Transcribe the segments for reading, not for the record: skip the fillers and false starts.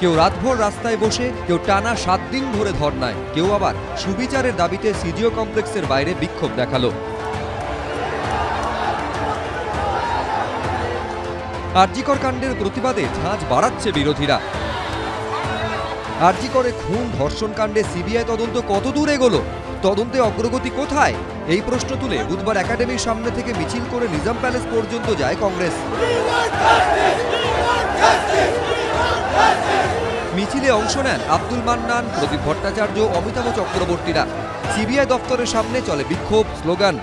কেউ রাতভর রাস্তায় বসে, কেউ টানা 7 দিন ধরে ধর্নায়, কেউ আবার সুবিচারের দাবিতে সিজিও কমপ্লেক্সের বাইরে বিক্ষোভ দেখালো। আরজিকর কাণ্ডের প্রতিবাদে ঝাঁঝ বাড়াচ্ছে বিরোধীরা। আরজিকরে খুন ধর্ষণ কাণ্ডে সিবিআই তদন্ত কতদূর এগোলো? তদন্তে অগ্রগতি কোথায়? এই প্রশ্ন তুলে বুধবার একাডেমির সামনে থেকে মিছিল করে নিজাম প্যালেস পর্যন্ত যায় কংগ্রেস। মিছিলে অংশ নেন আব্দুল মান্নান, প্রদীপ ভট্টাচার্য, অমিতাভ চক্রবর্তীরা। সিবিআই দপ্তরের সামনে চলে বিক্ষোভ, স্লোগান।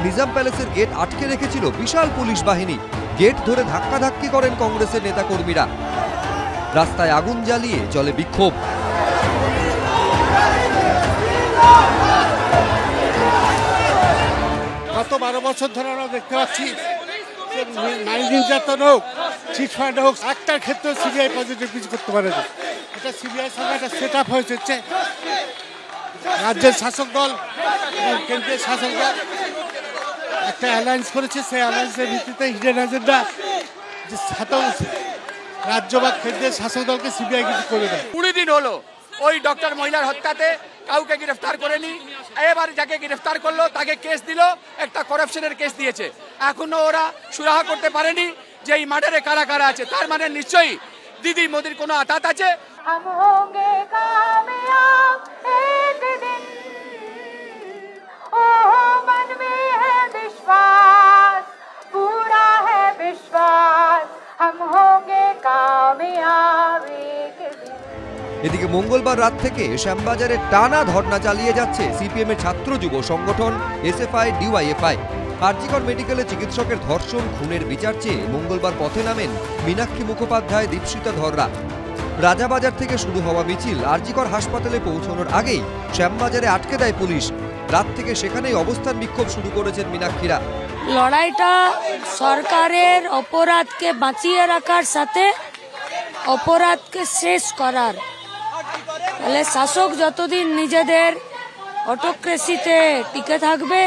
নিজাম প্যালেসের গেট আটকে রেখেছিল বিশাল পুলিশ বাহিনী। গেট ধরে ধাক্কাধাক্কি করেন কংগ্রেসের নেতাকর্মীরা। রাস্তায় আগুন জ্বালিয়ে চলে বিক্ষোভ। গত 12 বছর ধরে আমরা দেখতে পাচ্ছি নারী নির্যাতন হোক, চিটফান্ড হোক, একটা ক্ষেত্রে সিবিআই পজিটিভ কিছু করতে পারে না। এটা সিবিআই সঙ্গে একটা সেট আপ হয়েছে। রাজ্যের শাসক দল এবং কেন্দ্রীয় শাসক দল একটা অ্যালায়েন্স করেছে। সেই অ্যালায়েন্সের ভিত্তিতে হিডেন এজেন্ডা যে রাজ্য বা কেন্দ্রীয় শাসক দলকে সিবিআই কিছু করে দেয়। 20 দিন হলো ওই ডক্টর মহিলার হত্যাতে কাউকে গ্রেফতার করেনি। এবার যাকে গ্রেফতার করলো তাকে কেস দিল, একটা কারাপশনের কেস দিয়েছে। এখনো ওরা সুরাহা করতে পারেনি যে এই মার্ডারে কারা কারা আছে। তার মানে নিশ্চয়ই দিদি মোদির কোনো আতাত আছে। এদিকে মঙ্গলবার রাত থেকে শ্যামবাজারে টানা ধর্ণা চালিয়ে যাচ্ছে সিপিএম এর ছাত্র যুব সংগঠন এসএফআই ডিওয়াইএফআই। আরজিকর মেডিকেলে চিকিৎসকের ধর্ষণ খুনের বিচার চেয়ে মঙ্গলবার পথে নামেন মীনাক্ষী মুখোপাধ্যায়, দীপশিতা ধররা। রাজাবাজার থেকে শুরু হওয়া মিছিল আরজিকর হাসপাতালে পৌঁছানোর আগেই শ্যামবাজারে আটকে দেয় পুলিশ। রাত থেকে সেখানেই অবস্থান বিক্ষোভ শুরু করেছেন মীনাক্ষীরা। লড়াইটা সরকারের অপরাধকে বাঁচিয়ে রাখার সাথে অপরাধকে শেষ করার। তাহলে শাসক যতদিন নিজেদের অটোক্রেসিতে টিকে থাকবে,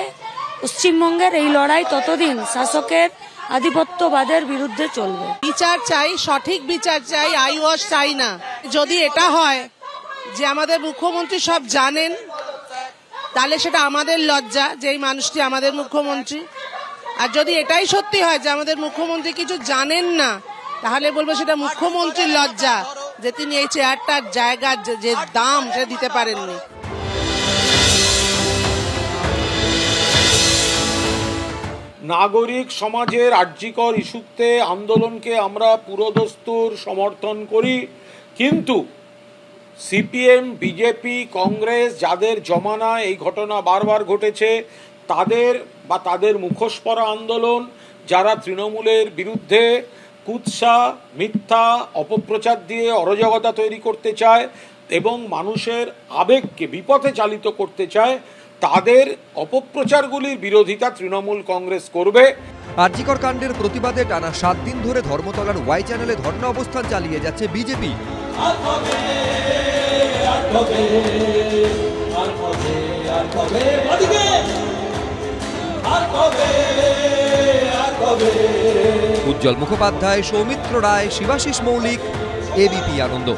পশ্চিমবঙ্গের এই লড়াই ততদিন শাসকের আধিপত্যবাদের বিরুদ্ধে চলবে। বিচার চাই, সঠিক বিচার চাই, আই ওয়াশ চাই না। যদি এটা হয় যে আমাদের মুখ্যমন্ত্রী সব জানেন, তাহলে সেটা আমাদের লজ্জা যে এই মানুষটি আমাদের মুখ্যমন্ত্রী। আর যদি এটাই সত্যি হয় যে আমাদের মুখ্যমন্ত্রী কিছু জানেন না, তাহলে বলবো সেটা মুখ্যমন্ত্রীর লজ্জা যে তিনি এই চেয়ারটার জায়গার যে দাম সেটা দিতে পারেননি। নাগরিক সমাজের আরজিকর ইস্যুতে আন্দোলনকে আমরা পুরোদস্তুর সমর্থন করি, কিন্তু সিপিএম, বিজেপি, কংগ্রেস যাদের জমানায় এই ঘটনা বারবার ঘটেছে তাদের বা তাদের মুখোশ পরা আন্দোলন, যারা তৃণমূলের বিরুদ্ধে কুৎসা, মিথ্যা, অপপ্রচার দিয়ে অরাজকতা তৈরি করতে চায় এবং মানুষের আবেগকে বিপথে চালিত করতে চায়, তাদের অপপ্রচারগুলির বিরোধিতা তৃণমূল কংগ্রেস করবে। আরজিকর কাণ্ডের প্রতিবাদে টানা 7 দিন ধরে ধর্মতলার ওয়াই চ্যানেলে ধর্ণা অবস্থান চালিয়ে যাচ্ছে বিজেপি। উজ্জ্বল মুখোপাধ্যায়, সৌমিত্র রায়, শিবাশিস মৌলিক, এবিপি আনন্দ।